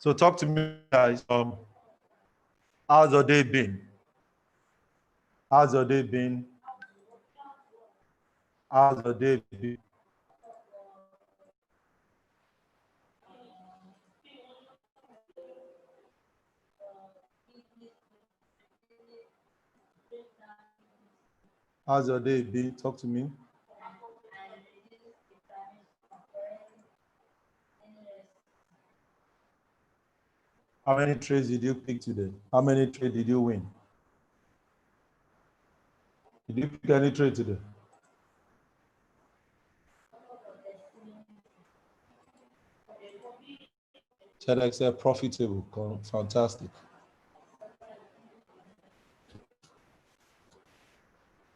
So talk to me, guys. How's your day been? How's your day been? How's your day been? How's your day been? Talk to me. How many trades did you pick today? How many trades did you win? Did you pick any trade today? TEDx said profitable, fantastic.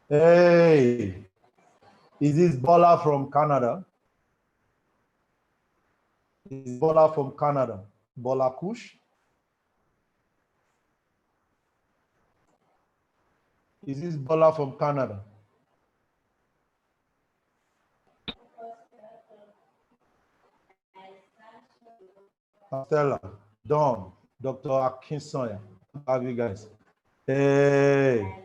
Hey, is this Bola from Canada? Is Bola from Canada? Bola Kush? Is this Bola from Canada? Stella, Don, Dr. Akinsoya. How have you guys? Hey.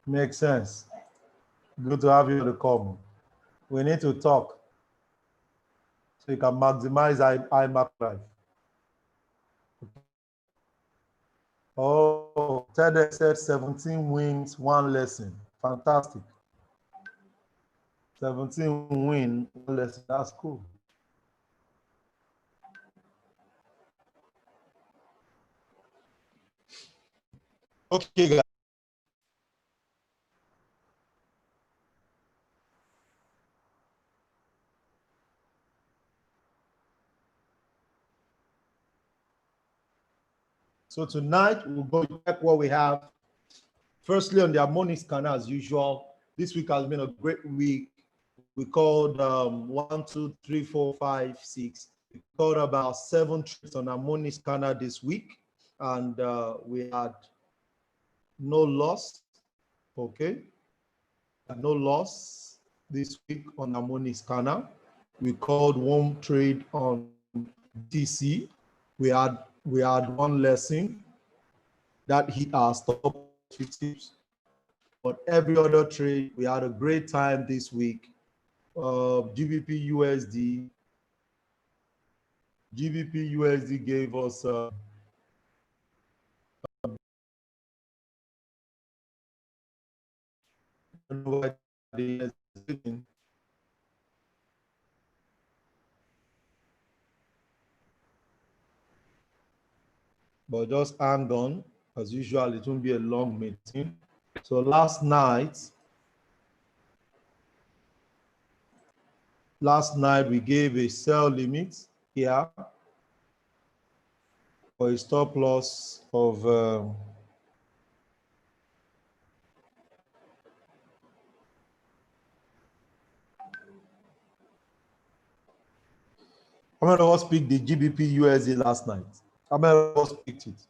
Makes sense. Good to have you on the call. We need to talk so you can maximize Imarketslive. Oh, TEDx said 17 wins, 1 lesson. Fantastic. 17 wins, 1 lesson. That's cool. Okay, guys. So tonight we're going to check what we have. Firstly, on the harmonic scanner, as usual, this week has been a great week. We called 1, 2, 3, 4, 5, 6. We called about 7 trades on harmonic scanner this week, and we had no loss. Okay, no loss this week on harmonic scanner. We called 1 trade on DC. We had 1 lesson that hit our stop 50. But every other trade, we had a great time this week. GBP USD gave us but just hang on. As usual, it won't be a long meeting. So last night we gave a sell limit here for a stop loss of how many of us picked the GBP USD last night? How many of us picked it?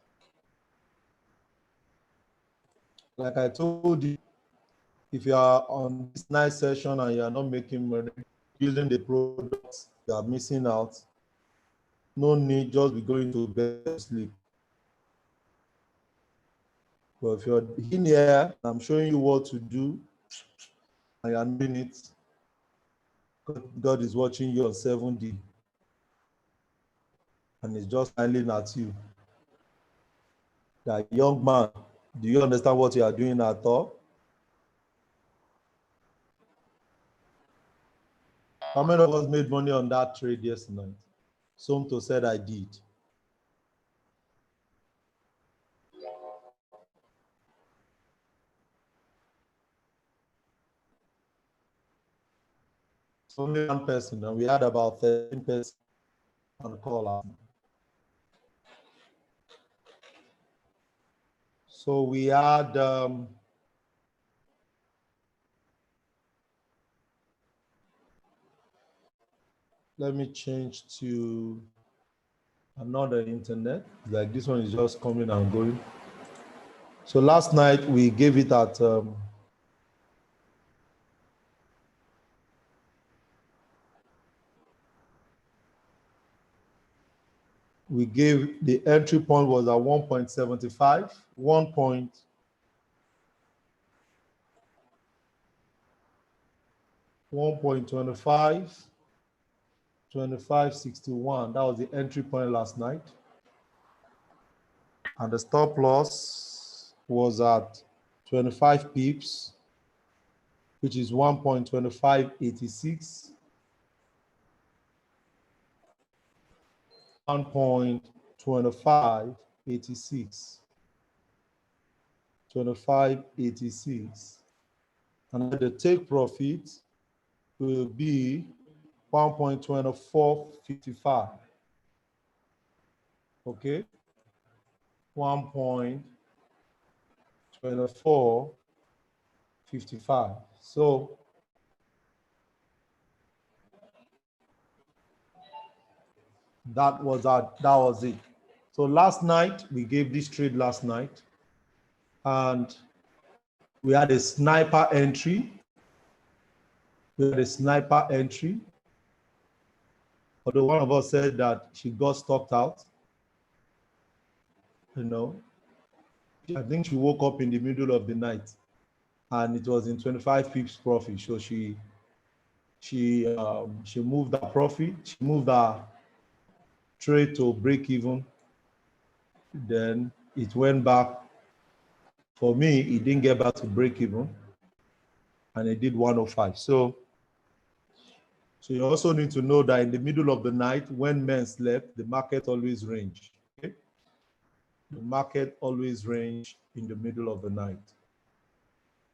Like I told you, if you are on this night session and you are not making money using the products, you are missing out. No need, just be going to bed to sleep. But if you're in here, I'm showing you what to do, and you're doing it. God is watching you on 7D, and it's just smiling at you. That young man, do you understand what you are doing at all? How many of us made money on that trade yesterday night? Somto said I did. It's only 1 person, and we had about 13 persons on the call. So we had let me change to another internet. Like this one is just coming and going. So last night we gave it at we gave the entry point was at 1.75, 1.25, 25.61. That was the entry point last night. And the stop loss was at 25 pips, which is 1.2586. 1.2586. 25.86. And the take profit will be 1.2455. Okay, 1.2455. So that was it. So last night we gave this trade last night, and we had a sniper entry. Although one of us said that she got stopped out, you know, I think she woke up in the middle of the night, and it was in 25 pips profit. So she moved her profit. She moved her trade to break even. Then it went back. For me, it didn't get back to break even, and it did 105. So you also need to know that in the middle of the night, when men slept, the market always ranged. Okay? The market always ranged in the middle of the night.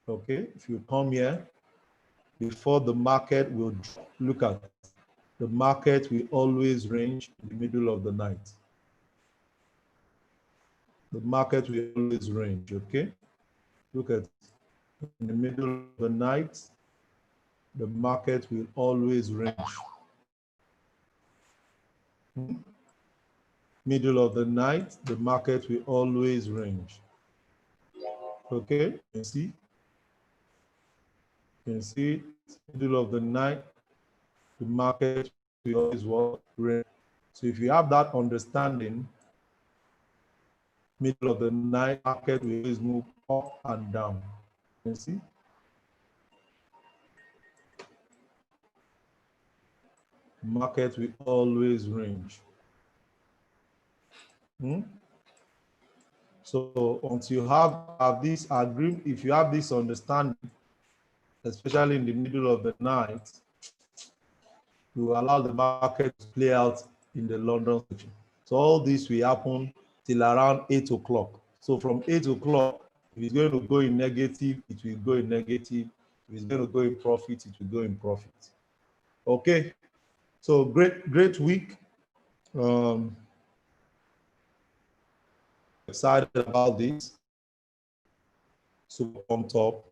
Okay, if you come here before the market will look at the market will always range in the middle of the night. The market will always range. Okay, look at in the middle of the night, the market will always range. Middle of the night, the market will always range. Okay, you can see. You can see middle of the night, the market will always range. So if you have that understanding, middle of the night, market will always move up and down. You can see. Market will always range. So until you have this agreement, if you have this understanding, especially in the middle of the night, you allow the market to play out in the London section. So all this will happen till around 8 o'clock. So from 8 o'clock, if it's going to go in negative, it will go in negative. If it's going to go in profit, it will go in profit. Okay. So great week. Excited about this. Super pumped up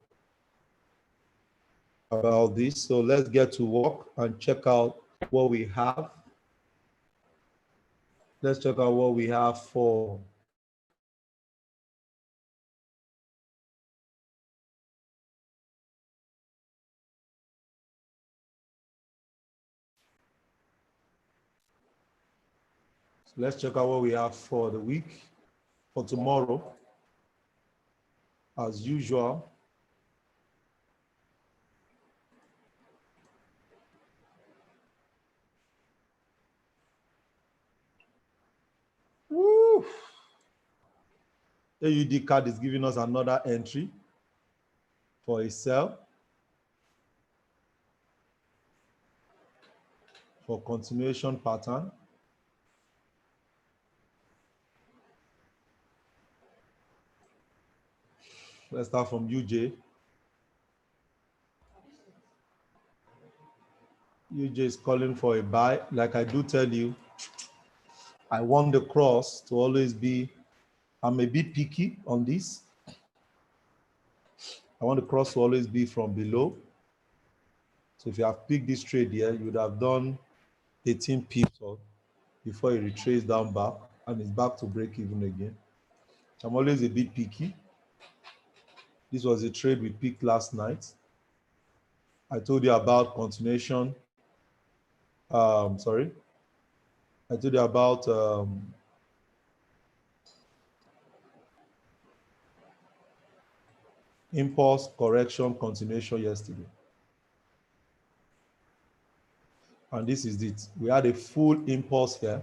about this. So let's get to work and check out what we have. Let's check out what we have for let's check out what we have for the week, for tomorrow, as usual. Woo! AUD card is giving us another entry for a sell, for continuation pattern. Let's start from UJ. UJ is calling for a buy. Like I do tell you, I want the cross to always be, I'm a bit picky on this. I want the cross to always be from below. So if you have picked this trade here, you would have done 18 pips before you retrace down back, and it's back to break even again. I'm always a bit picky. This was a trade we picked last night. I told you about continuation. I told you about impulse, correction, continuation yesterday. And this is it. We had a full impulse here.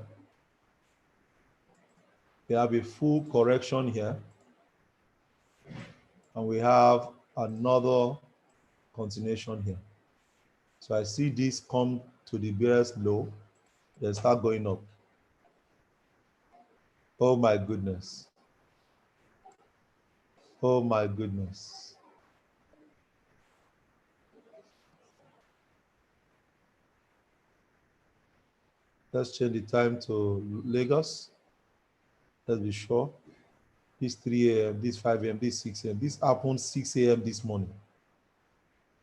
We have a full correction here. And we have another continuation here. So I see this come to the barest low, then start going up. Oh my goodness. Oh my goodness. Let's change the time to Lagos. Let's be sure. This 3 a.m., this 5 a.m., this 6 a.m. This happened 6 a.m. this morning.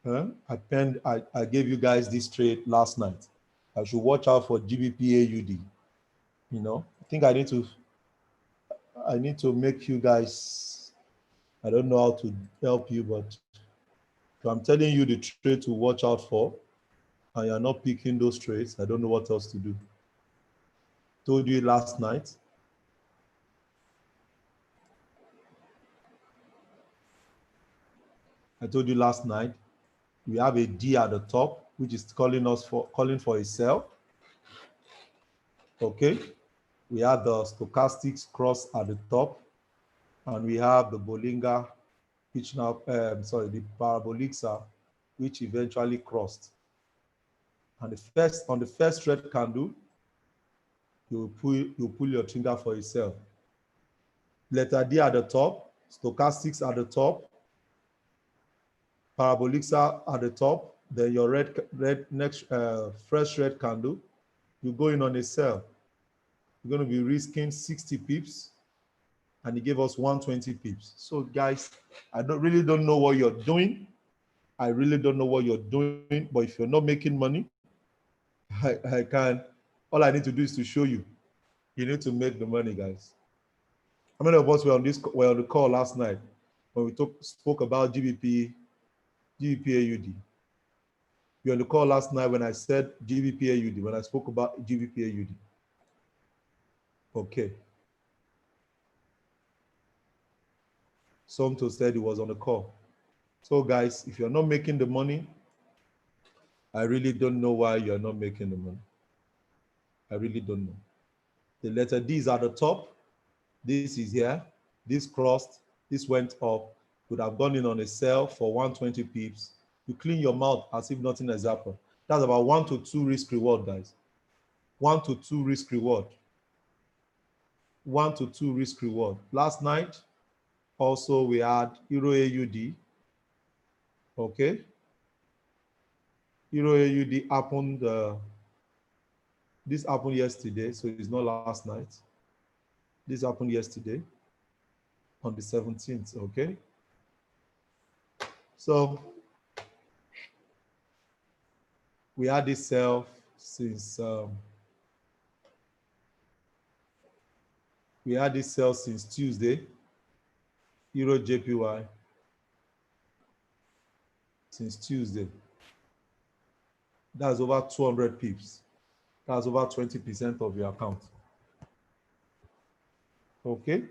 I gave you guys this trade last night. I should watch out for GBP AUD. You know, I think I need to make you guys, I don't know how to help you, but I'm telling you the trade to watch out for, and you're not picking those trades. I don't know what else to do. Told you last night. I told you last night, we have a D at the top, which is calling for a sell. Okay. We have the stochastics cross at the top, and we have the Bollinger, which now, the Parabolixa, which eventually crossed. And on the first red candle, you pull your trigger for a sell. Letter D at the top, stochastics at the top, Parabolixa at the top, then your next fresh red candle, you go in on a sell. You're going to be risking 60 pips, and he gave us 120 pips. So guys, I really don't know what you're doing. I really don't know what you're doing, but if you're not making money, I can. All I need to do is to show you. You need to make the money, guys. How many of us were on the call last night when we spoke about GBP AUD? You were on the call last night when I said GBP AUD, when I spoke about GBP AUD. Okay. Somto said he was on the call. So guys, if you're not making the money, I really don't know why you're not making the money. I really don't know. The letter D is at the top. This is here. This crossed. This went up. Could have gone in on a sell for 120 pips. You clean your mouth as if nothing has happened. That's about 1 to 2 risk reward, guys. 1 to 2 risk reward. 1 to 2 risk reward. Last night, also we had Euro AUD. Okay. Euro AUD happened. This happened yesterday, so it's not last night. This happened yesterday on the 17th. Okay. So we had this sell since Tuesday. Euro JPY since Tuesday. That's over 200 pips. That's over 20% of your account. Okay.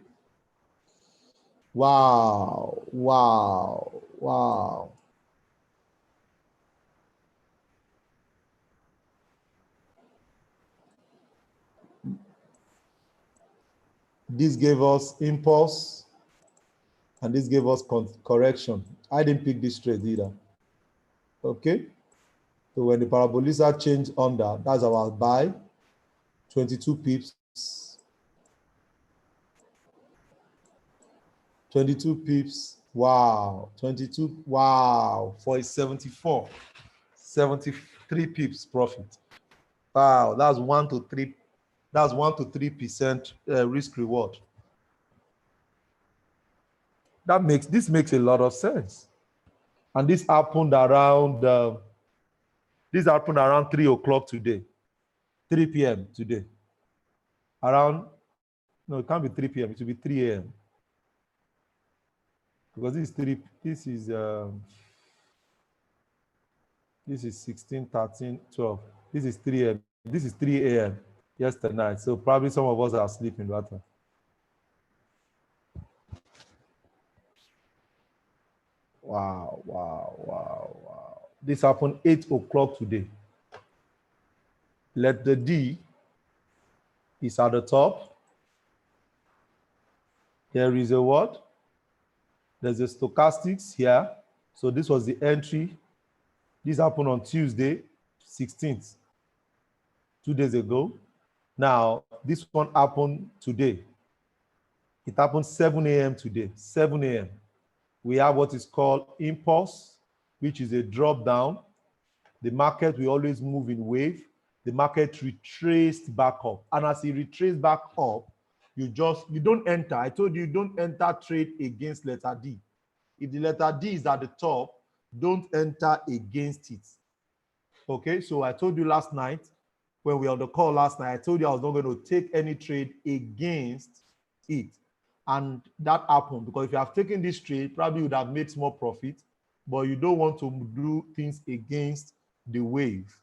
Wow. Wow. Wow. This gave us impulse, and this gave us correction. I didn't pick this trade either. Okay. So when the Parabolisa changed under, that's our buy, 22 pips. 22 pips. Wow. 22. Wow. For a 73 pips profit. Wow. That's 1 to 3. That's 1 to 3% risk reward. This makes a lot of sense. And this happened around 3 o'clock today, 3 p.m. today. No, it can't be 3 p.m. It will be 3 a.m. Because this is 16, 13, 12. This is 3 a.m. This is 3 a.m. yesterday night. So probably some of us are sleeping that time. Wow. This happened 8 o'clock today. Let the D is at the top. There is a what? There's a stochastics here. So this was the entry. This happened on Tuesday, 16th, 2 days ago. Now, this one happened today. It happened 7 a.m. today, 7 a.m. We have what is called impulse, which is a drop down. The market will always move in wave. The market retraced back up. And as it retraced back up, you don't enter. I told you don't enter trade against letter D. If the letter D is at the top, don't enter against it. Okay, so I told you last night, when we were on the call last night, I told you I was not going to take any trade against it. And that happened because if you have taken this trade, probably you would have made small profit, but you don't want to do things against the wave.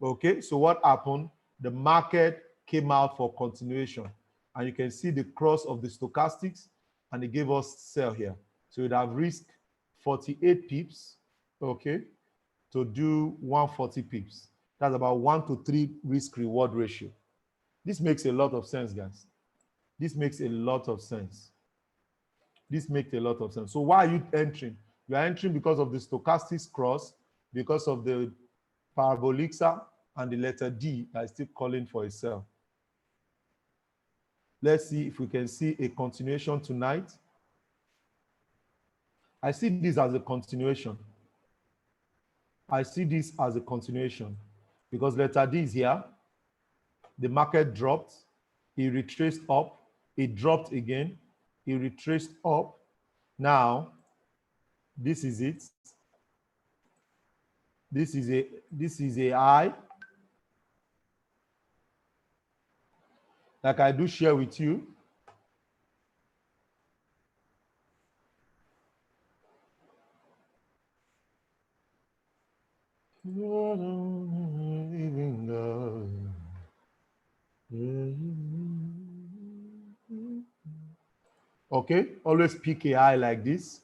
Okay, so what happened? The market came out for continuation, and you can see the cross of the stochastics, and it gave us sell here. So you'd have risked 48 pips, okay, to do 140 pips. That's about 1 to 3 risk reward ratio. This makes a lot of sense, guys. This makes a lot of sense. This makes a lot of sense. So why are you entering? You are entering because of the stochastics cross, because of the parabolixa, and the letter D that is still calling for a sell. Let's see if we can see a continuation tonight. I see this as a continuation. I see this as a continuation because letter D is here. The market dropped. It retraced up. It dropped again. It retraced up. Now, this is it. This is a high. Like I do share with you. Okay, always pick a high like this.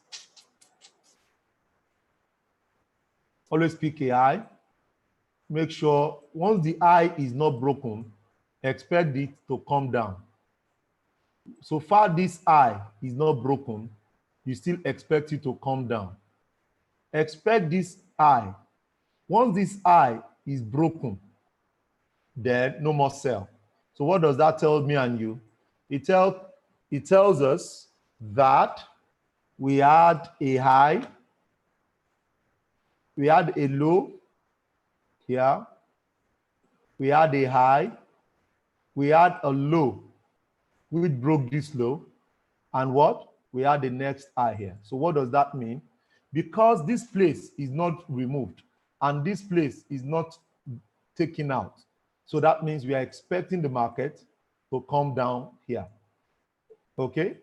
Always pick a high. Make sure once the high is not broken, expect it to come down. So far this high is not broken, you still expect it to come down. Expect this high. Once this high is broken, then no more sell. So what does that tell me and you? It tells us that we had a high, we had a low here, we had a high, we had a low, which broke this low, and what? We had the next high here. So what does that mean? Because this place is not removed and this place is not taken out. So that means we are expecting the market to come down here. Okay?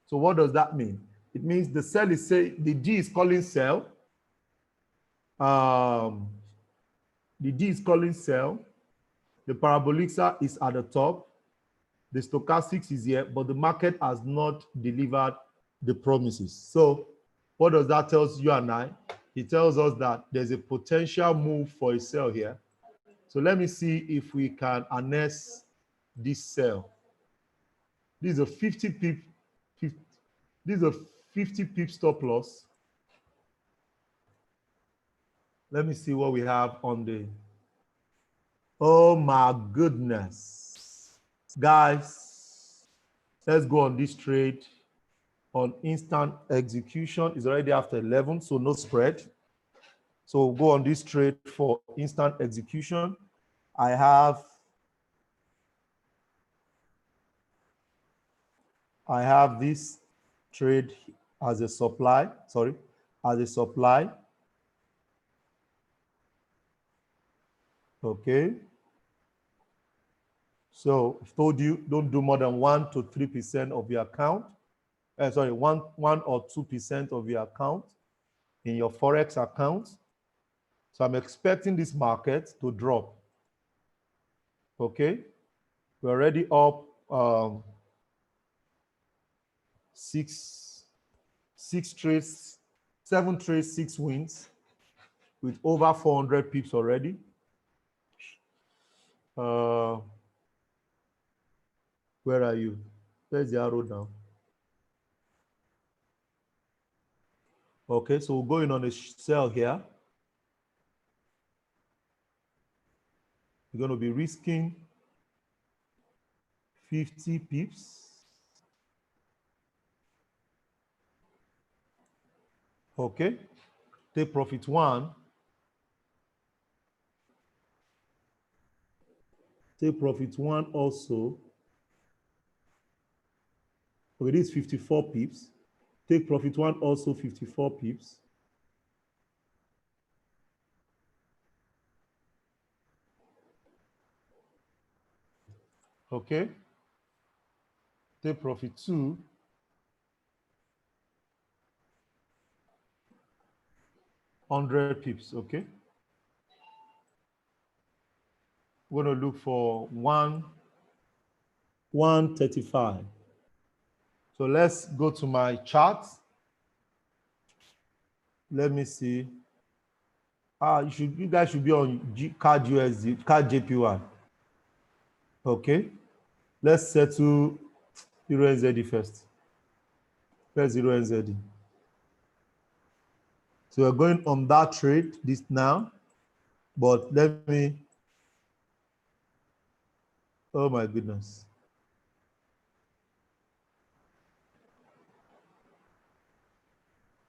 So what does that mean? It means the sell is saying, the D is calling sell. The D is calling sell. The parabolixa is at the top. The stochastics is here, but the market has not delivered the promises. So what does that tell you and I? It tells us that there's a potential move for a sell here. So let me see if we can harness this sell. This is a 50 pip, this is a 50 pip stop loss. Let me see what we have on the, oh my goodness. Guys, let's go on this trade on instant execution. It's already after 11, so no spread. So we'll go on this trade for instant execution. I have this trade as a supply, as a supply. Okay. So I've told you, don't do more than 1 to 3% of your account. 1 or 2% of your account in your Forex account. So I'm expecting this market to drop. Okay. We're already up six trades 7 trades, 6 wins with over 400 pips already. Where are you? Where's the arrow down? Okay, so we're going on a sell here. We're going to be risking 50 pips. Okay, take profit 1. Take profit 1 also. Okay, this is 54 pips. Take profit 1 also 54 pips. Okay. Take profit 2. $100 pips, okay? We're going to look for 135. So let's go to my chart. Let me see. You guys should be on CAD USD, CAD JPY. Okay. Let's settle Euro NZD first. Where's Euro NZD? So we're going on that trade this now, but let me. Oh my goodness.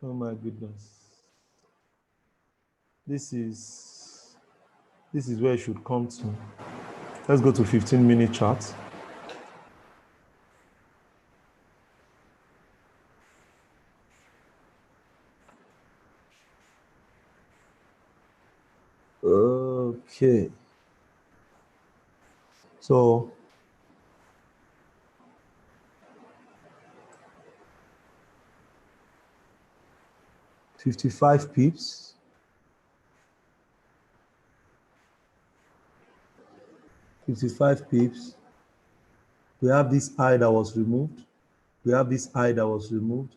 Oh my goodness. This is where it should come to. Let's go to 15-minute chart. Okay. So $55 pips. $55 pips. We have this I that was removed. We have this I that was removed.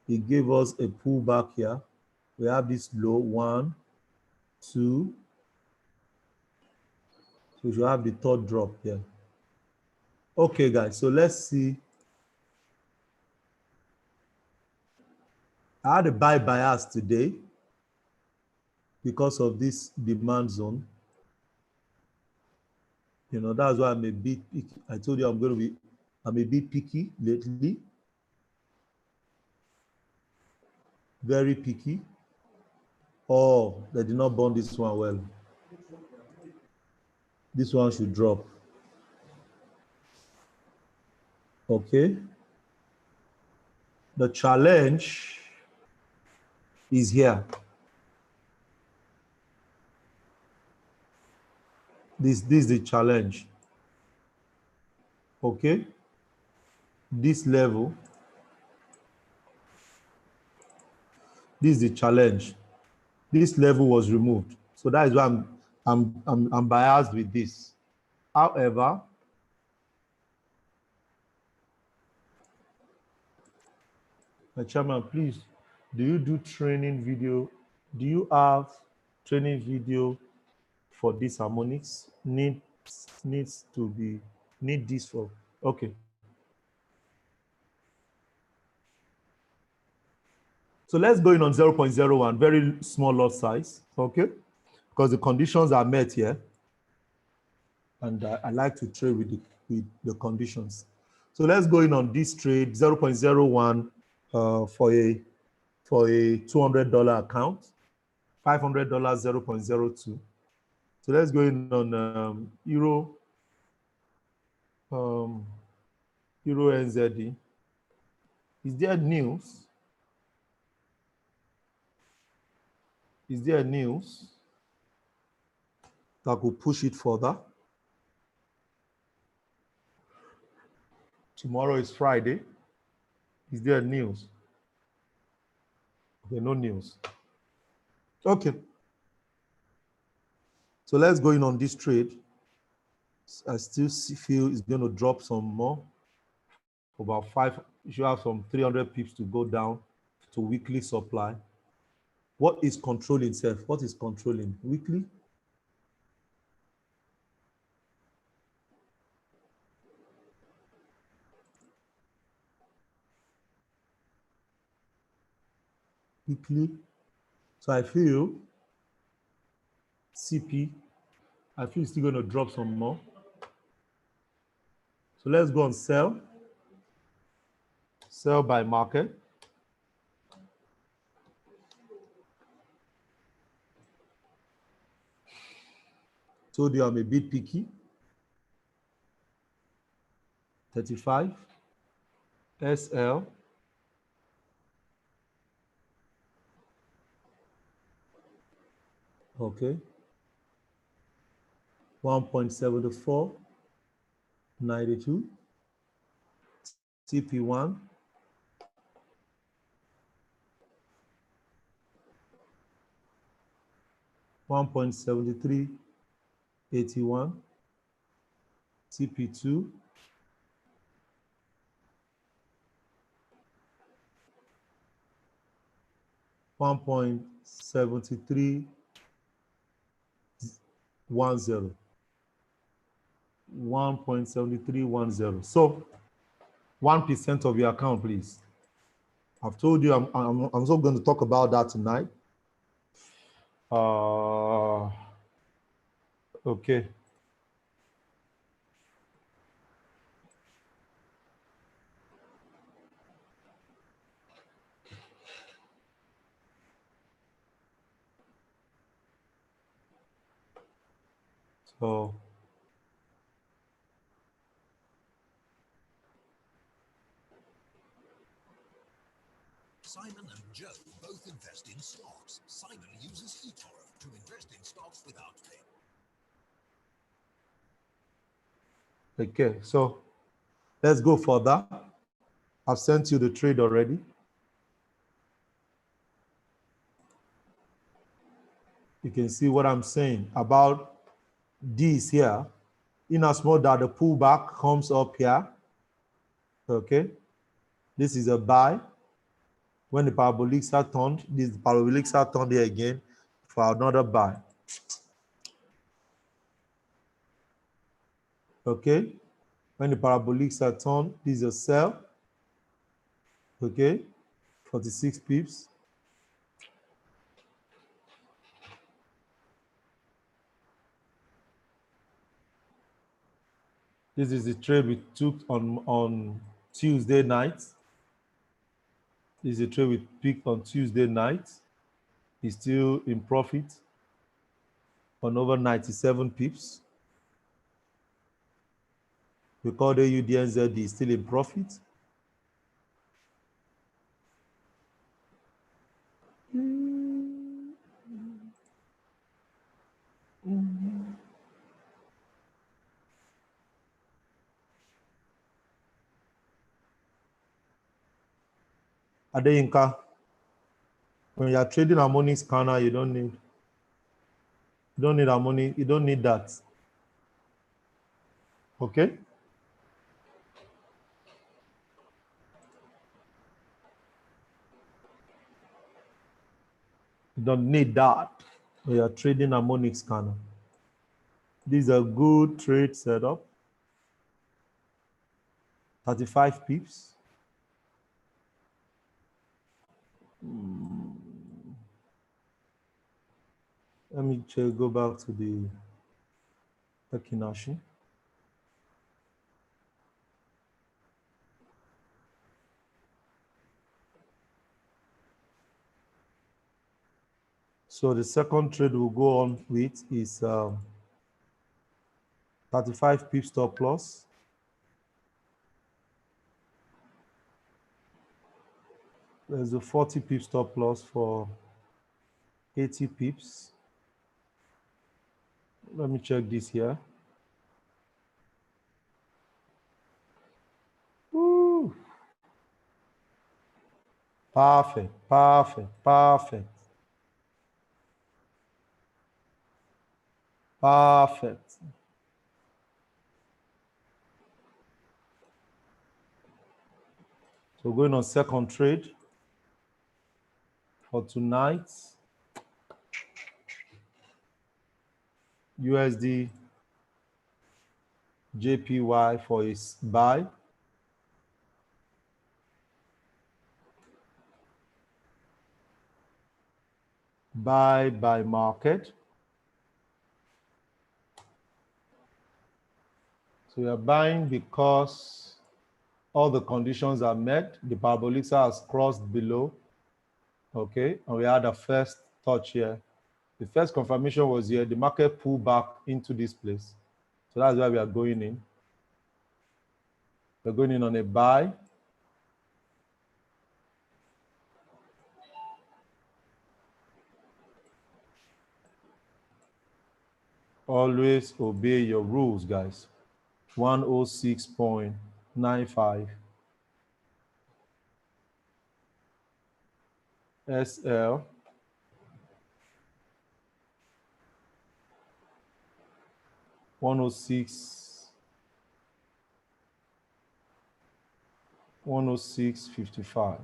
It gave us a pullback here. We have this low 1, 2. So we should have the third drop here. Okay, guys. So let's see. I had a buy bias today because of this demand zone. You know, that's why I'm a bit picky. I told you I'm a bit picky lately. Very picky. Oh, they did not burn this one well. This one should drop. Okay. The challenge is here. This is the challenge. Okay. This level. This is the challenge. This level was removed. So that is why I'm biased with this. However, my chairman, please, do you do training video? Do you have training video for this harmonics? Need this for, okay. So let's go in on 0.01, very small lot size, okay? Because the conditions are met here. And I like to trade with the conditions. So let's go in on this trade, 0.01 for a $200 account, $500, 0.02. So let's go in on Euro NZD. Is there news? Is there news that could push it further? Tomorrow is Friday. Is there news? Okay, no news. Okay. So let's go in on this trade. I still feel it's going to drop some more. About 5, you should have some 300 pips to go down to weekly supply. What is controlling self? What is controlling? Weekly? Weekly. So I feel CP, I feel it's still going to drop some more. So let's go on sell. Sell by market. Told you I'm a bit picky. 35. SL. Okay. 1.74. 92. CP1. 1.73. 81. CP2. 1.7310. 1.7310. So 1% of your account, please. I've told you I'm also going to talk about that tonight. Okay. So Simon and Joe both invest in stocks. Simon uses eToro to invest in stocks without pay. Okay, so let's go for that. I've sent you the trade already. You can see what I'm saying about this here. In as much that the pullback comes up here, okay, this is a buy. When the parabolics are turned, these parabolics are turned here again for another buy. Okay, when the parabolics are turned, this is a sell. Okay, 46 pips. This is the trade we took on Tuesday night. This is a trade we picked on Tuesday night. He's still in profit on over 97 pips. We call the UDNZ is still in profit. Adeyinka, when you are trading harmonic scanner, you don't need harmonic, you don't need that. Okay? You don't need that when you are trading harmonic scanner. This is a good trade setup. 35 pips. Let me go back to the Ekinashi. So the second trade we'll go on with is 35 pips stop loss. There's a 40 pips stop loss for 80 pips. Let me check this here. Woo. Perfect, perfect, perfect. Perfect. So going on second trade for tonight. USD JPY for its buy. Buy by market. So we are buying because all the conditions are met. The parabolic has crossed below. Okay, and we had a first touch here. The first confirmation was here. The market pulled back into this place. So that's why we are going in. We're going in on a buy. Always obey your rules, guys. 106.95. SL. One oh six 106.55.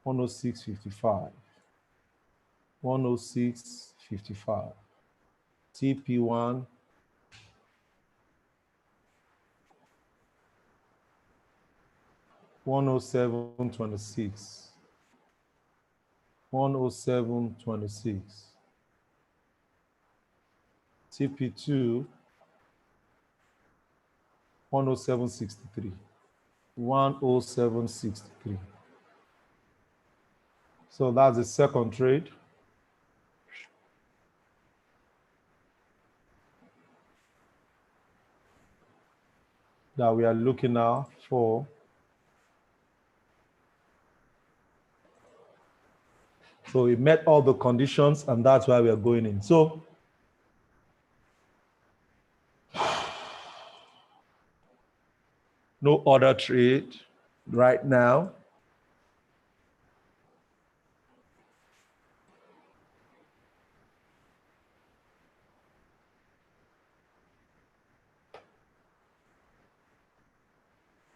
106.55. 106.55. TP1. 107.26. 107.26. TP2. 107.63. 107.63. So that's the second trade. That we are looking out for. So we met all the conditions, and that's why we are going in. So no other trade right now.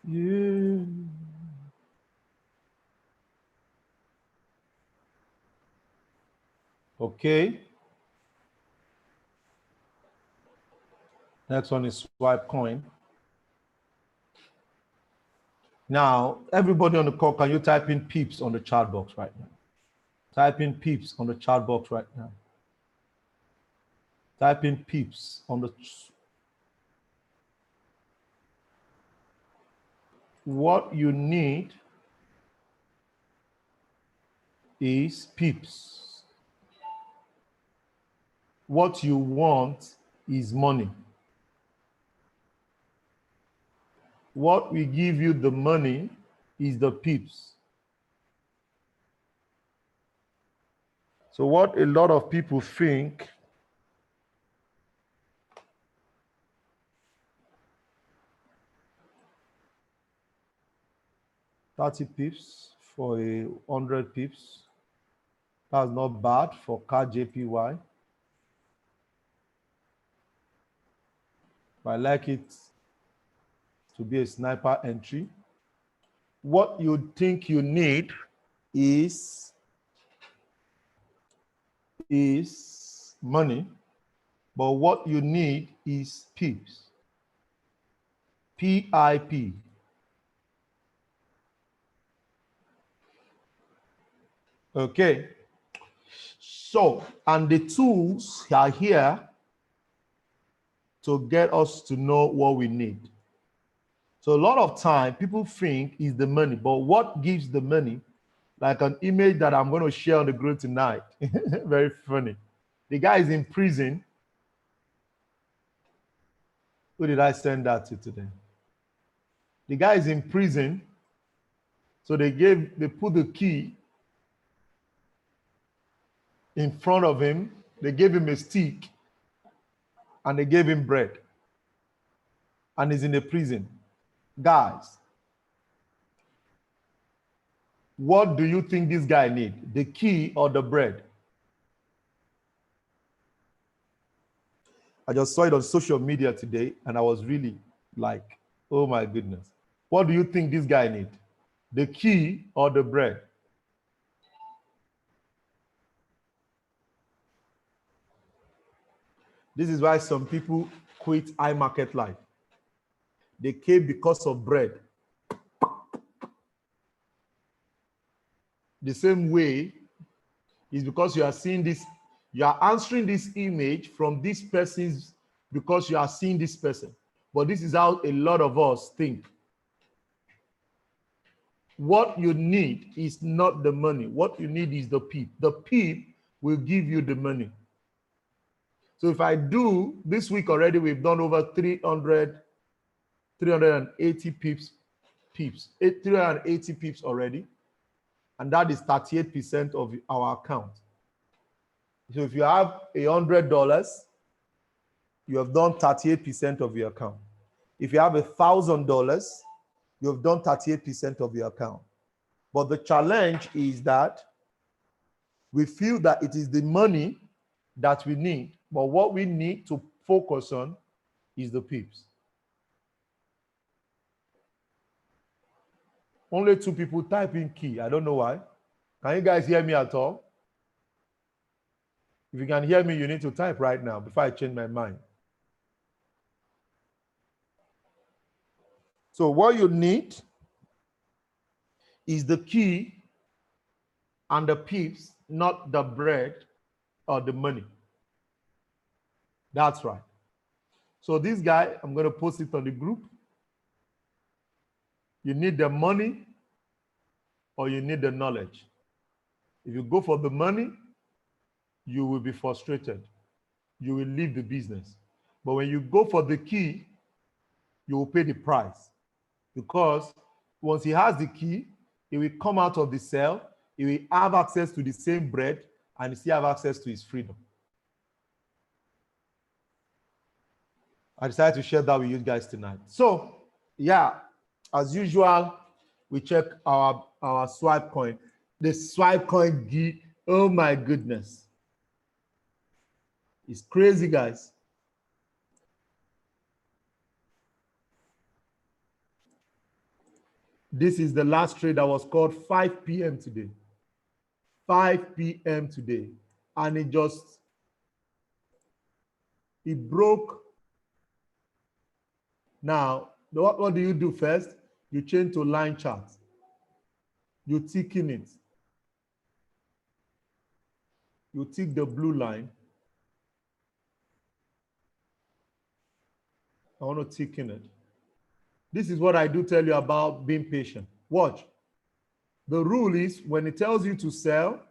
Yeah. Okay. Next one is swipe coin. Now, everybody on the call, can you type in peeps on the chat box right now? Type in peeps on the chat box right now. Type in peeps on the. What you need is peeps. What you want is money. What we give you the money is the peeps. So what a lot of people think $30 pips for 100 pips. That's not bad for CAD JPY. I like it to be a sniper entry. What you think you need is money, but what you need is pips. PIP. Okay. So, and the tools are here to get us to know what we need. So a lot of time people think is the money, but what gives the money? Like an image that I'm going to share on the group tonight. Very funny. The guy is in prison. Who did I send that to today? The guy is in prison. So they put the key in front of him. They gave him a stick and they gave him bread. And he's in the prison. Guys, what do you think this guy needs? The key or the bread? I just saw it on social media today and I was really like, oh my goodness. What do you think this guy needs? The key or the bread? This is why some people quit Imarketslive. They came because of bread. The same way is because you are seeing this, you are answering this image from this person's, because you are seeing this person. But this is how a lot of us think. What you need is not the money. What you need is the peep. The peep will give you the money. So if I do, this week already, we've done over 380 pips, 380 pips already. And that is 38% of our account. So if you have $100, you have done 38% of your account. If you have $1,000, you have done 38% of your account. But the challenge is that we feel that it is the money that we need, but what we need to focus on is the pips. Only 2 people type in key. I don't know why. Can you guys hear me at all? If you can hear me, you need to type right now before I change my mind. So what you need is the key and the pips, not the bread or the money. That's right. So this guy, I'm going to post it on the group. You need the money or you need the knowledge. If you go for the money, you will be frustrated. You will leave the business. But when you go for the key, you will pay the price. Because once he has the key, he will come out of the cell, he will have access to the same bread, and he still have access to his freedom. I decided to share that with you guys tonight. So, yeah, as usual, we check our swipe coin. The swipe coin, oh my goodness. It's crazy, guys. This is the last trade that was called 5 p.m. today. 5 p.m. today. And it broke. Now, what do you do first? You change to line chart. You tick in it. You tick the blue line. I want to tick in it. This is what I do tell you about being patient. Watch. The rule is when it tells you to sell,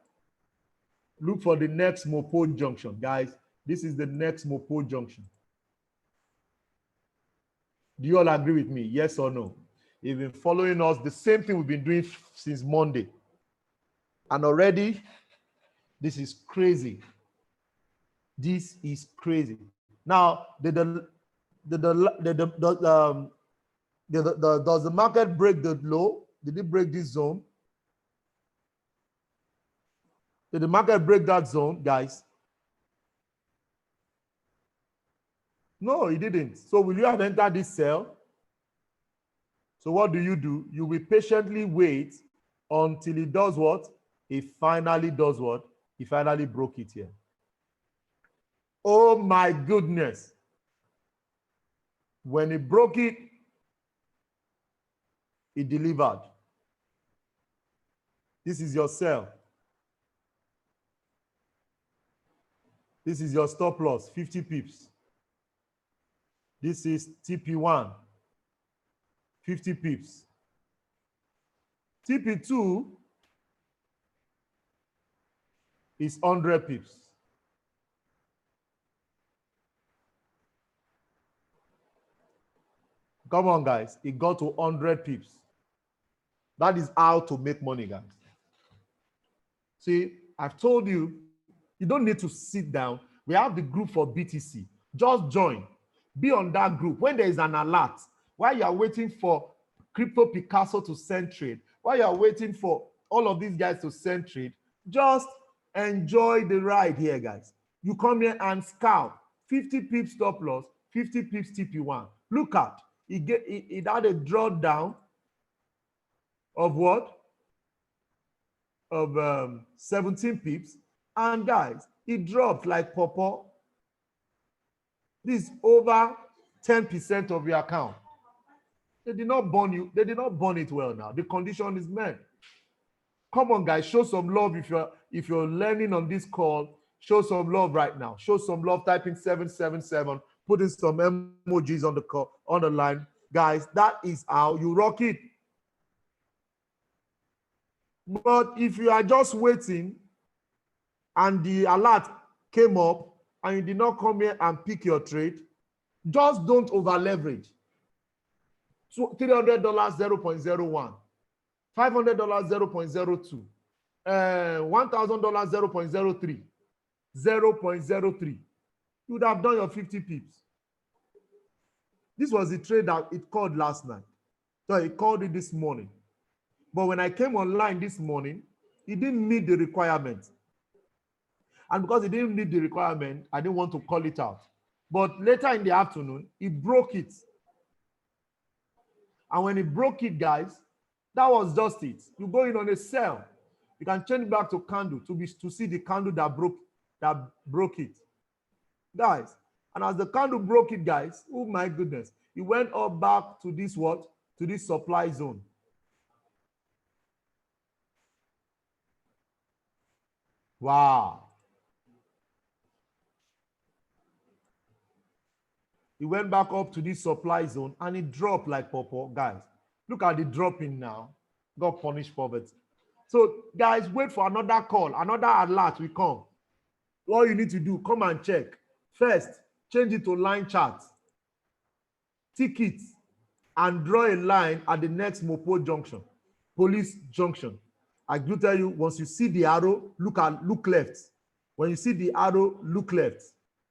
look for the next Mopo junction. Guys, this is the next Mopo junction. Do you all agree with me? Yes or no? You've been following us, the same thing we've been doing since Monday. And already, this is crazy. This is crazy. Now, does the market break the low? Did it break this zone? Did the market break that zone, guys? No, it didn't. So will you have entered this cell? So what do? You will patiently wait until it does what? It finally does what? He finally broke it here. Oh my goodness. When it broke it, it delivered. This is your sell. This is your stop loss, 50 pips. This is TP1, 50 pips. TP2 is 100 pips. Come on, guys. It got to 100 pips. That is how to make money, guys. See, I've told you, you don't need to sit down. We have the group for BTC. Just join. Be on that group. When there is an alert, while you are waiting for Crypto Picasso to send trade, while you are waiting for all of these guys to send trade, just enjoy the ride here, guys. You come here and scout. 50 pips stop loss, 50 pips TP1. Look at it had a drawdown of what? Of 17 pips. And guys, it dropped like pawpaw. This is over 10% of your account. They did not burn you. They did not burn it well now. The condition is met. Come on, guys, show some love if you're learning on this call. Show some love right now. Show some love. Type in 777. Put in some emojis on the call on the line, guys. That is how you rock it. But if you are just waiting and the alert came up and you did not come here and pick your trade, just don't over leverage. So $300 0.01, $500 0.02, $1,000 0.03, 0.03. You would have done your 50 pips. This was the trade that it called last night. So it called it this morning. But when I came online this morning, it didn't meet the requirement. And because it didn't meet the requirement, I didn't want to call it out. But later in the afternoon, it broke it. And when it broke it, guys, that was just it. You go in on a sell. You can change back to candle to see the candle that broke it. Guys, and as the candle broke it, guys, oh my goodness, it went up back to this what? To this supply zone. Wow. It went back up to this supply zone and it dropped like purple. Guys, look at the dropping now. God punish poverty. So, guys, wait for another call, another alert will come. All you need to do, come and check. First, change it to line chart. Tick it and draw a line at the next Mopo junction, police junction. I do tell you, once you see the arrow, look left. When you see the arrow, look left.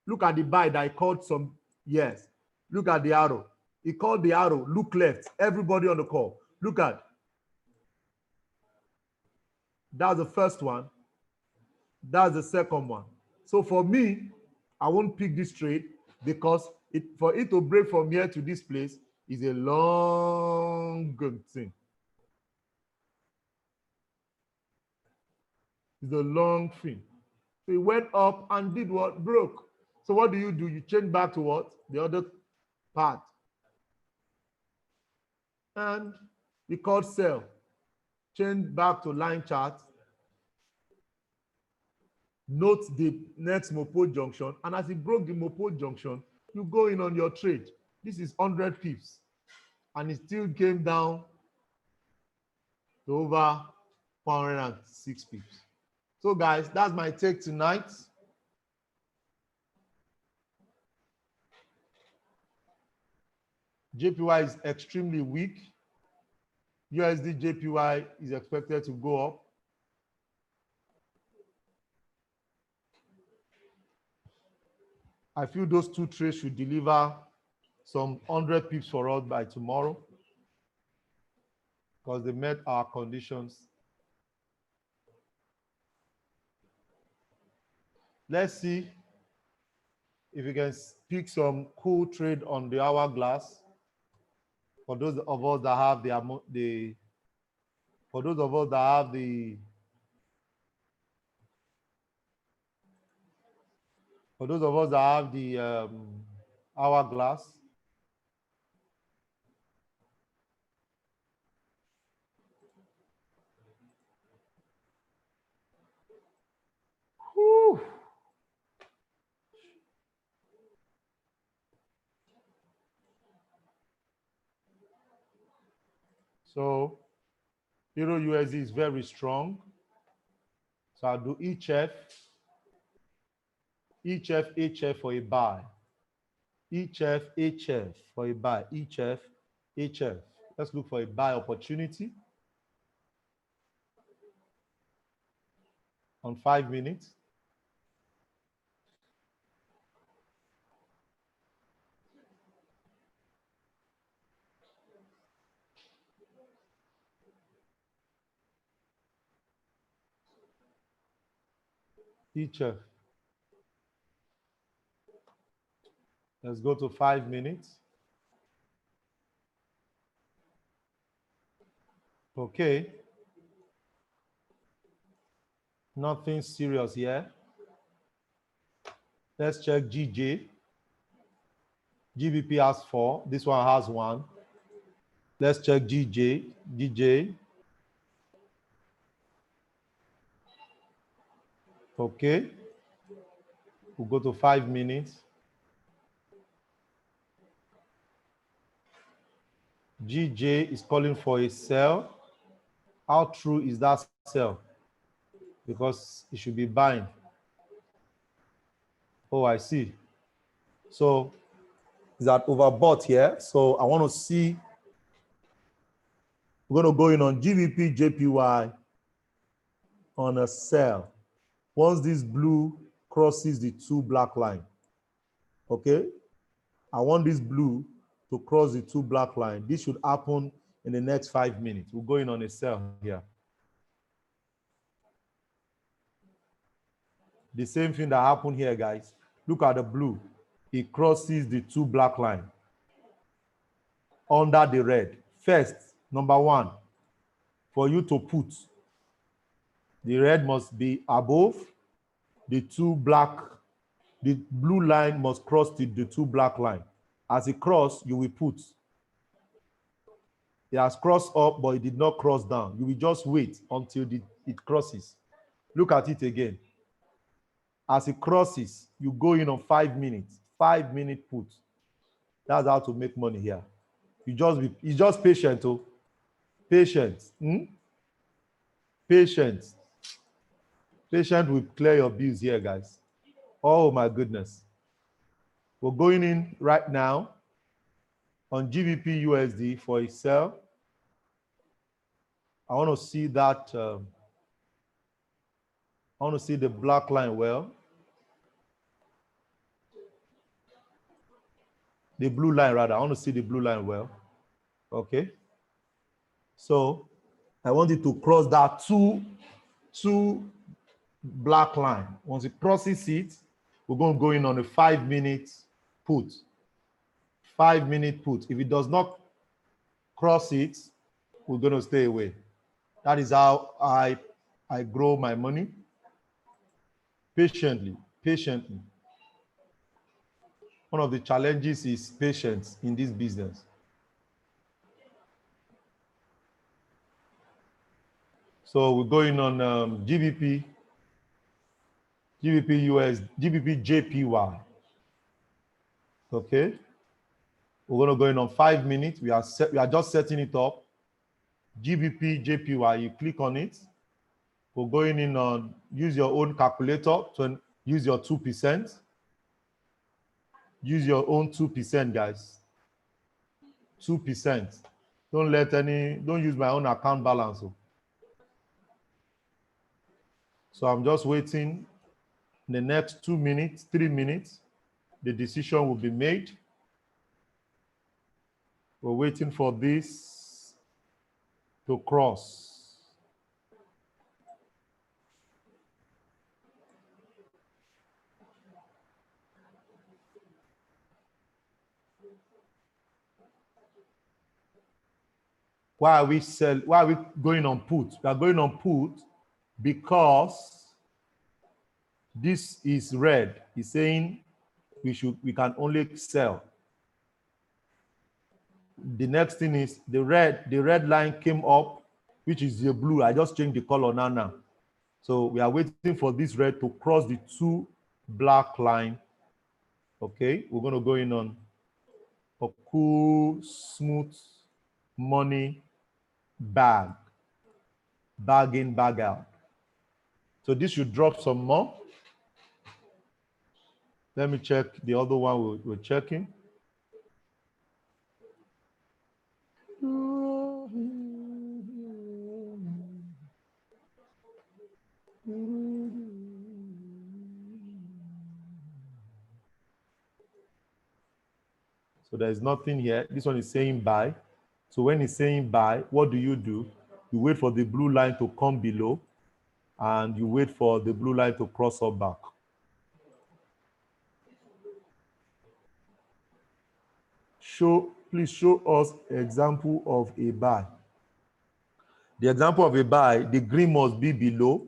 Look at the buy that I called some, yes. Look at the arrow. He called the arrow, look left. Everybody on the call, look at. That's the first one. That's the second one. So for me, I won't pick this trade because for it to break from here to this place is a long thing. It's a long thing. So it went up and did what? Broke. So what do? You change back to what? The other part. And we called sell. Change back to line chart. Note the next Mopo junction. And as it broke the Mopo junction, you go in on your trade. This is 100 pips. And it still came down to over 406 pips. So guys, that's my take tonight. JPY is extremely weak. USD JPY is expected to go up. I feel those two trades should deliver some 100 pips for us by tomorrow because they met our conditions. Let's see if we can pick some cool trade on the hourglass for those of us that have the hourglass. Whew. So Euro USD is very strong. So I'll do HF for a buy. HF for a buy. HF. Let's look for a buy opportunity on 5 minutes. HF. Let's go to 5 minutes. Okay. Nothing serious here. Let's check GJ. GBP has 4. This one has 1. Let's check GJ. Okay. We'll go to 5 minutes. GJ is calling for a sell. How true is that sell? Because it should be buying. Oh, I see. So is that overbought here? So I want to see. We're going to go in on GBP JPY on a sell. Once this blue crosses the 2 black line, okay? I want this blue to cross the 2 black line. This should happen in the next 5 minutes. We're going on a sell here. The same thing that happened here, guys. Look at the blue. It crosses the 2 black line under the red. First, number 1, for you to put, the red must be above the 2 black. The blue line must cross the 2 black line. As it cross, you will put. It has crossed up, but it did not cross down. You will just wait until it crosses. Look at it again. As it crosses, you go in on 5 minutes. 5-minute put. That's how to make money here. You just patient, oh. Patient. Patient. Patient will clear your bills here, guys. Oh my goodness. We're going in right now on GBP USD for a sell. I want to see that. I want to see the black line well. The blue line, rather. I want to see the blue line well. Okay. So I want it to cross that two black line. Once it crosses it, we're going to go in on a 5-minute put. 5-minute put. If it does not cross it, we're going to stay away. That is how I grow my money. Patiently. One of the challenges is patience in this business. So we're going on GBP US, GBP JPY. Okay. We're going to go in on 5 minutes. We are just setting it up. GBP JPY, you click on it. We're going in on, use your own calculator to use your 2%. Use your own 2%, guys. 2%. Don't use my own account balance. So I'm just waiting. In the next 2 minutes, 3 minutes, the decision will be made. We're waiting for this to cross. Why are we going on put? We are going on put because this is red. It's saying we can only sell. The next thing is the red line came up, which is the blue. I just changed the color now. So we are waiting for this red to cross the 2 black line. Okay, we're going to go in on a cool, smooth money bag in, bag out. So this should drop some more. Let me check the other one we're checking. So there's nothing here. This one is saying buy. So when it's saying buy, what do? You wait for the blue line to come below and you wait for the blue line to cross up back. Please show us an example of a buy. The example of a buy, the green must be below.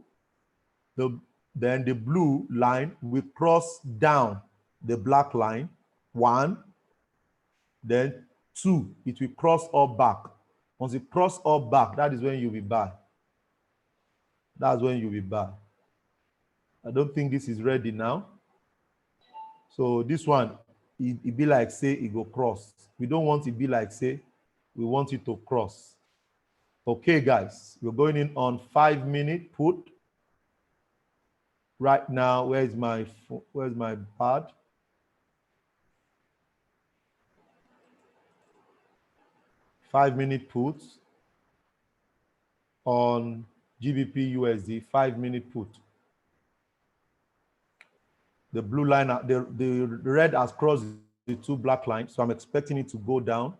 Then the blue line will cross down the black line, 1. Then 2, it will cross up back. Once it cross up back, that is when you will buy. That's when you will buy. I don't think this is ready now. So this one, it be like say it go cross. We don't want it be like say, we want it to cross. Okay, guys, we're going in on 5-minute put. Right now, where's my pad? Five-minute puts on GBP USD, 5-minute put. The blue line, the red has crossed the 2 black lines, so I'm expecting it to go down.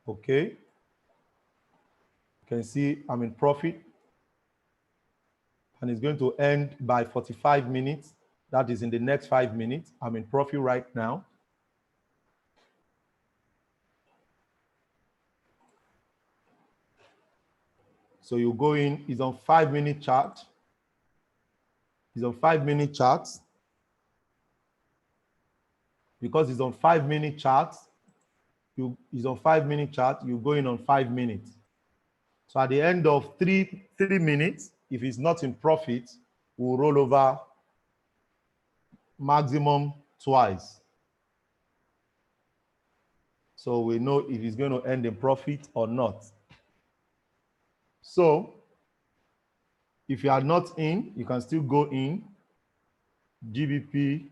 Okay. You can see I'm in profit. And it's going to end by 45 minutes. That is in the next 5 minutes. I'm in profit right now. So you go in, it's on 5-minute chart. It's on 5-minute charts. Because it's on 5-minute charts, it's on 5-minute chart, you go in on 5 minutes. So at the end of 3 minutes, if it's not in profit, we'll roll over maximum twice. So we know if it's going to end in profit or not. So if you are not in, you can still go in. GBP,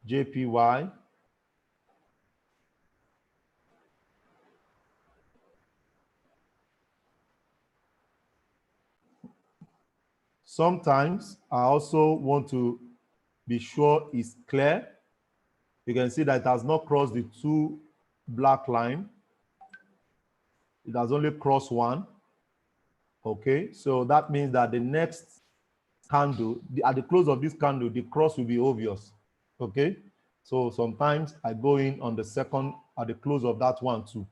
JPY. Sometimes I also want to be sure it's clear. You can see that it has not crossed the 2 black line. It has only crossed 1. Okay, so that means that the next candle, at the close of this candle, the cross will be obvious. Okay, so sometimes I go in on the second, at the close of that one too.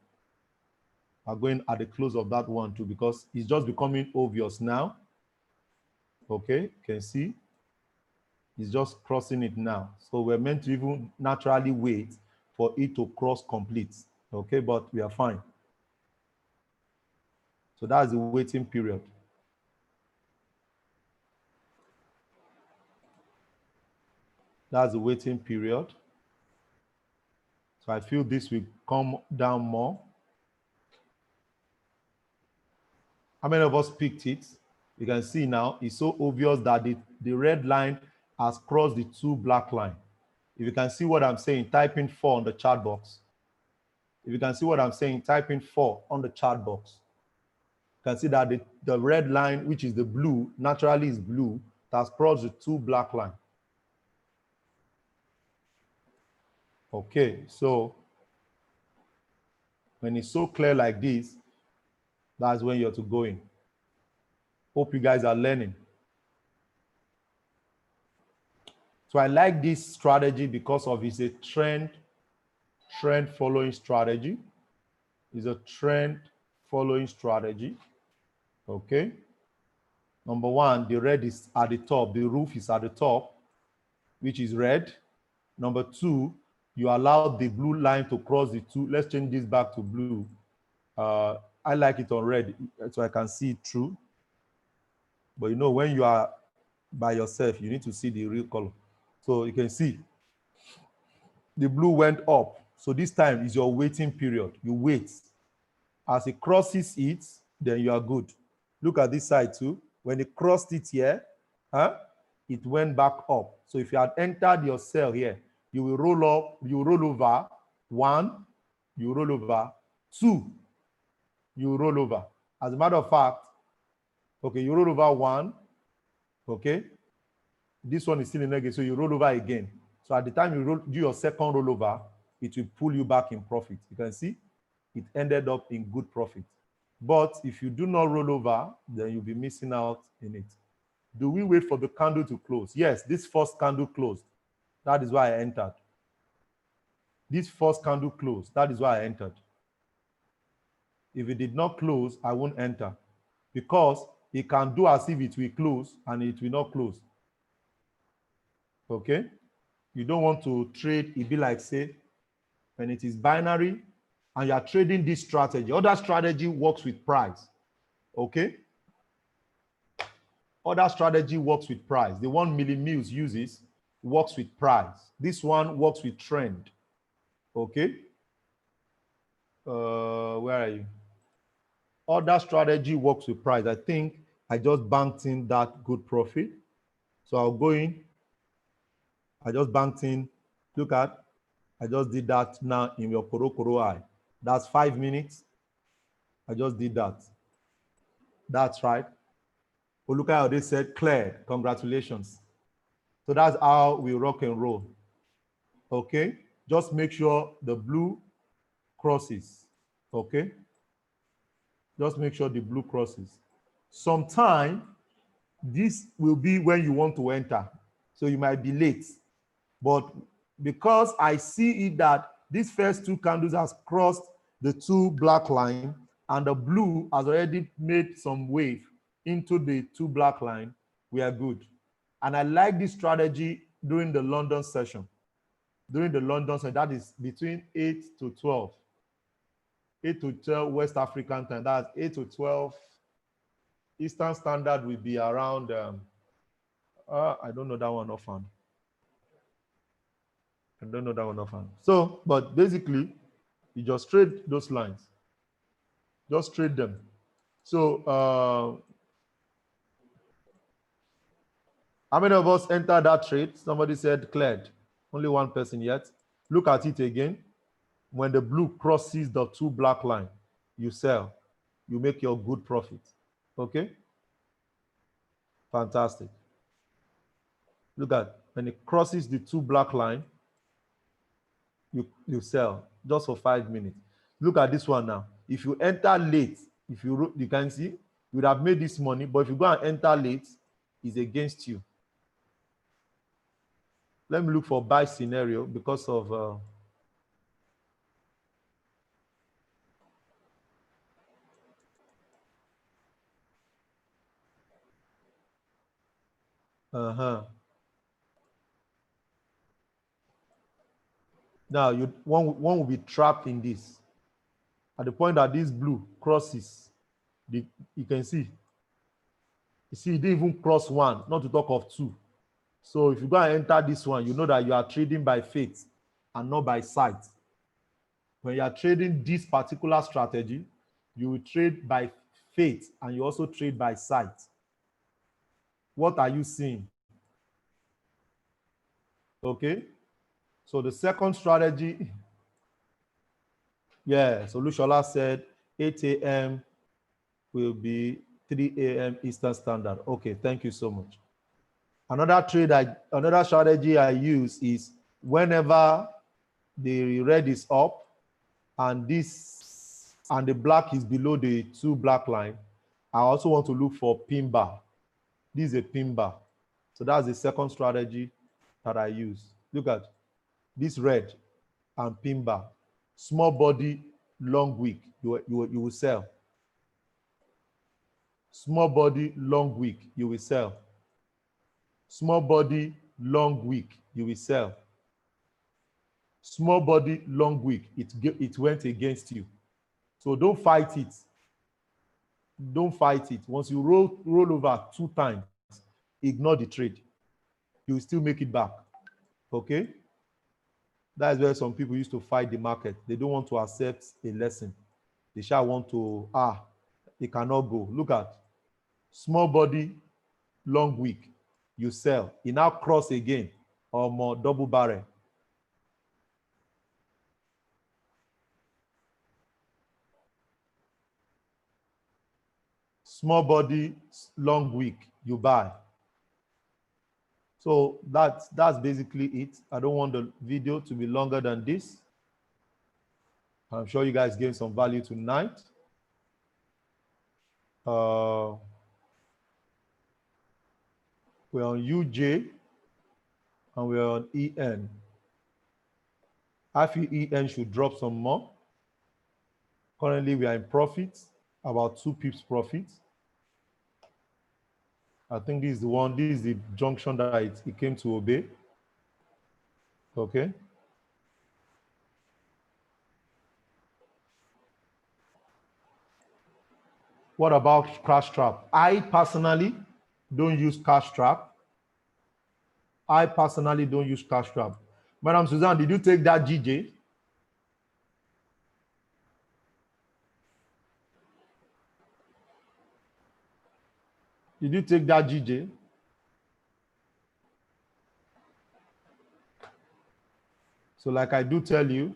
I go in at the close of that one too, because it's just becoming obvious now. Okay, you can see it's just crossing it now. So we're meant to even naturally wait for it to cross complete. Okay, but we are fine. So that's the waiting period. That's the waiting period. So I feel this will come down more. How many of us picked it? You can see now, it's so obvious that the red line has crossed the 2 black line. If you can see what I'm saying, type in 4 on the chat box. If you can see what I'm saying, type in 4 on the chat box. You can see that the red line, which is the blue, naturally is blue, it has crossed the 2 black line. Okay, so when it's so clear like this, that's when you're to go in. Hope you guys are learning. So I like this strategy because of it's a trend following strategy. It's a trend following strategy. Okay. Number 1, the red is at the top. The roof is at the top, which is red. Number 2, you allow the blue line to cross the 2. Let's change this back to blue. I like it on red so I can see it through. But you know, when you are by yourself, you need to see the real color. So you can see the blue went up. So this time is your waiting period. You wait. As it crosses it, then you are good. Look at this side too. When it crossed it here, it went back up. So if you had entered your sell here, you will roll up, you roll over 1, you roll over 2, you roll over. As a matter of fact, okay, you roll over 1, okay? This one is still in negative, so you roll over again. So at the time you do your second rollover, it will pull you back in profit. You can see it ended up in good profit. But if you do not roll over, then you'll be missing out in it. Do we wait for the candle to close? Yes, this first candle closed. That is why I entered. This first candle closed. That is why I entered. If it did not close, I won't enter, because it can do as if it will close and it will not close. Okay? You don't want to trade, it be like say, when it is binary and you are trading this strategy. Other strategy works with price. Okay? Other strategy works with price. The one Millie Mills uses works with price. This one works with trend. Okay? Where are you? Other strategy works with price. I think I just banked in that good profit. So I'll go in. I just banked in. Look at, I just did that now in your Koro eye. That's 5 minutes. I just did that. That's right. Oluka they said cleared. Congratulations. So that's how we rock and roll. Okay? Just make sure the blue crosses. Okay? Just make sure the blue crosses. Sometime this will be when you want to enter. So you might be late. But because I see it that these first two candles has crossed the two black line and the blue has already made some wave into the two black line, we are good. And I like this strategy during the London session. During the London session, that is between 8 to 12. 8 to 12 West African time, that's 8 to 12. Eastern Standard will be around, I don't know that one offhand. I don't know that one offhand. So, but basically, you just trade those lines. Just trade them. So, how many of us entered that trade? Somebody said cleared. Only one person yet. Look at it again. When the blue crosses the two black line, you sell. You make your good profit. Okay? Fantastic. Look at when it crosses the two black line, you sell just for 5 minutes. Look at this one now. If you enter late, if you can see, you would have made this money, but if you go and enter late, it's against you. Let me look for buy scenario because of now one will be trapped in this. At the point that this blue crosses, you can see. You see, it didn't even cross one, not to talk of two. So if you go and enter this one, you know that you are trading by faith and not by sight. When you are trading this particular strategy, you will trade by faith and you also trade by sight. What are you seeing? Okay. So the second strategy, yeah, so Lushola said 8 a.m. will be 3 a.m. Eastern Standard. Okay, thank you so much. Another strategy I use is whenever the red is up and the black is below the two black line, I also want to look for pin bar. This is a pin bar. So that's the second strategy that I use. Look at this red and pin bar. Small body, long wick, you will sell. Small body, long wick, you will sell. Small body, long wick, you will sell. Small body, long wick, it went against you. So don't fight it. Don't fight it. Once you roll over 2 times, ignore the trade. You will still make it back. Okay? That is where some people used to fight the market. They don't want to accept a lesson. They shall want to, it cannot go. Look at small body, long wick, you sell. It now cross again or more double barrel. Small body, long wick, you buy. So that's basically it. I don't want the video to be longer than this. I'm sure you guys gained some value tonight. We're on UJ and we're on EN. I feel EN should drop some more. Currently, we are in profit, about 2 pips profit. I think this is the one, this is the junction that it came to obey. Okay. What about cash trap? I personally don't use cash trap. I personally don't use cash trap. Madam Suzanne, did you take that GJ? Did you take that GJ? So like I do tell you,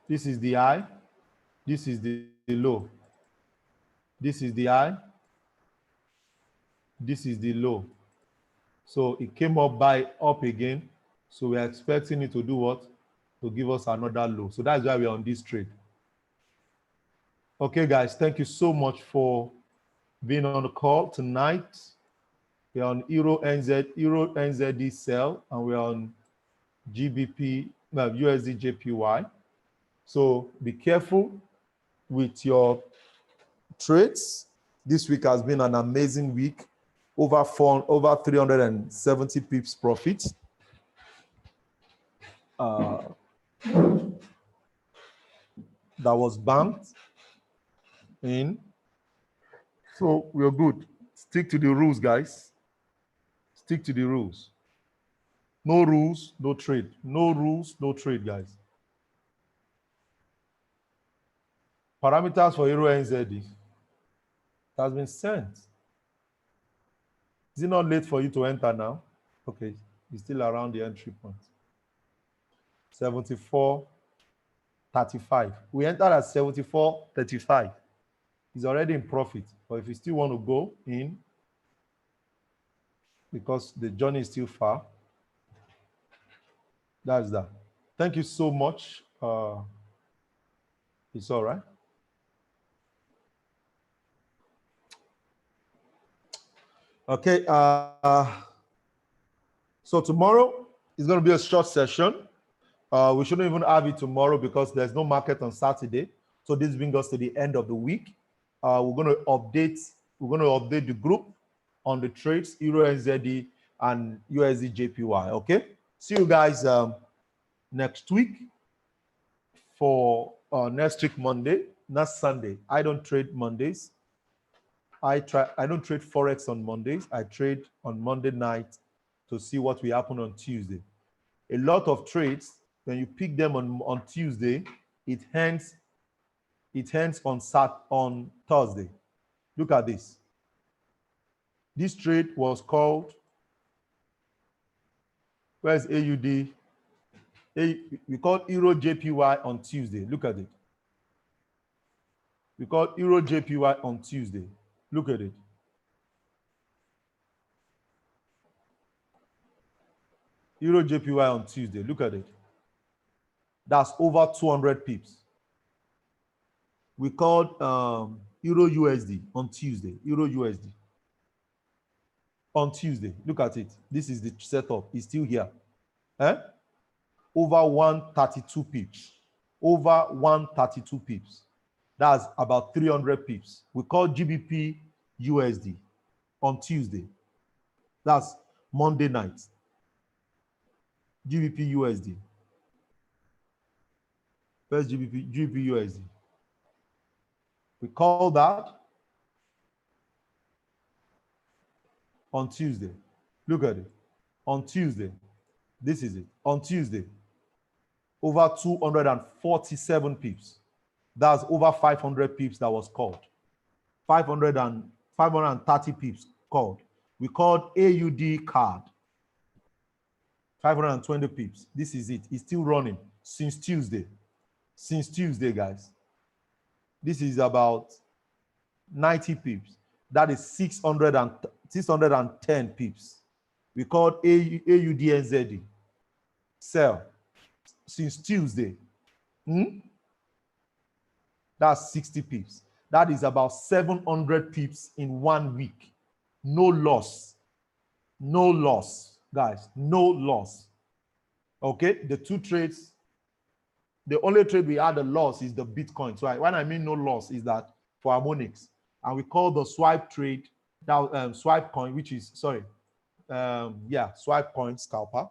this is the high, this is the low. This is the high, this is the low. So it came up again. So we're expecting it to do what? To give us another low. So that's why we're on this trade. Okay, guys, thank you so much for being on the call tonight. We're on Euro NZD sell, and we're on GBP, USD JPY. So be careful with your trades. This week has been an amazing week. Over 370 pips profit. That was banked in. So we're good. Stick to the rules, guys. Stick to the rules. No rules, no trade. No rules, no trade, guys. Parameters for Euro NZD. It has been sent. Is it not late for you to enter now? Okay, it's still around the entry point. 74.35. We entered at 74.35. It's already in profit. But if you still want to go in, because the journey is still far, that's that. Thank you so much. It's all right. Okay. So tomorrow is going to be a short session. We shouldn't even have it tomorrow because there's no market on Saturday. So this brings us to the end of the week. We're going to update the group on the trades, Euro NZD and USD JPY. Okay. See you guys next week for next week Monday, not Sunday. I don't trade Mondays. I don't trade Forex on Mondays. I trade on Monday night to see what will happen on Tuesday. A lot of trades, when you pick them on Tuesday, it ends on Thursday. Look at this. This trade was called, where's AUD? We called Euro JPY on Tuesday. Look at it. We called Euro JPY on Tuesday. Look at it. Euro JPY on Tuesday. Look at it. That's over 200 pips. We called Euro USD on Tuesday. Euro USD on Tuesday. Look at it. This is the setup. It's still here. Over 132 pips. Over 132 pips. That's about 300 pips. We called GBP USD on Tuesday. That's Monday night. GBP USD. First GBP USD. We call that on Tuesday. Look at it. On Tuesday. This is it. On Tuesday. Over 247 pips. That's over 500 pips that was called. 530 pips called. We called AUD card. 520 pips. This is it. It's still running since Tuesday. Since Tuesday, guys. This is about 90 pips. That is 610 pips. We called AUD NZD. Sell. Since Tuesday. That's 60 pips. That is about 700 pips in 1 week. No loss. No loss, guys. No loss. Okay, the two trades, the only trade we had a loss is the Bitcoin. So when I mean no loss is that for Harmonics. And we call the swipe trade, that swipe coin, which is, sorry, yeah, swipe coin scalper.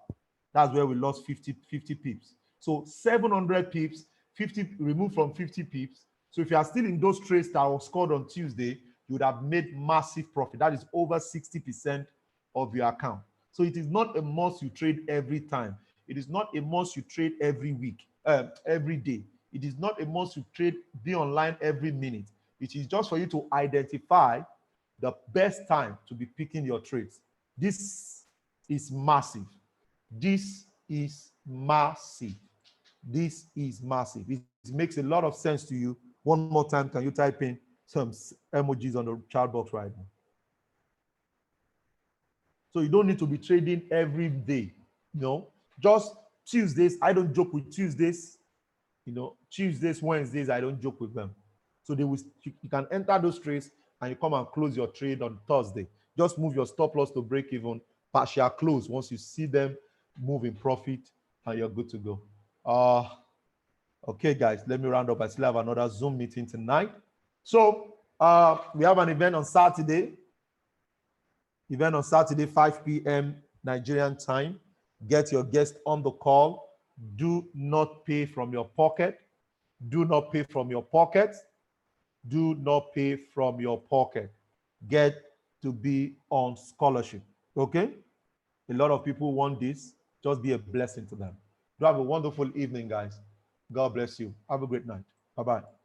That's where we lost 50 pips. So 700 pips, 50 removed from 50 pips. So if you are still in those trades that were scored on Tuesday, you would have made massive profit. That is over 60% of your account. So it is not a must you trade every time. It is not a must you trade every week, every day. It is not a must you trade, be online every minute. It is just for you to identify the best time to be picking your trades. This is massive. This is massive. This is massive. It makes a lot of sense to you. One more time, can you type in some emojis on the chat box right now? So you don't need to be trading every day. You know, just Tuesdays. I don't joke with Tuesdays. You know, Tuesdays, Wednesdays, I don't joke with them. So they will, you can enter those trades and you come and close your trade on Thursday. Just move your stop loss to break even, partial close. Once you see them move in profit, and you're good to go. Okay, guys, let me round up. I still have another Zoom meeting tonight. So we have an event on Saturday. 5 p.m. Nigerian time. Get your guest on the call. Do not pay from your pocket. Do not pay from your pocket. Do not pay from your pocket. Get to be on scholarship. Okay? A lot of people want this. Just be a blessing to them. Do have a wonderful evening, guys. God bless you. Have a great night. Bye-bye.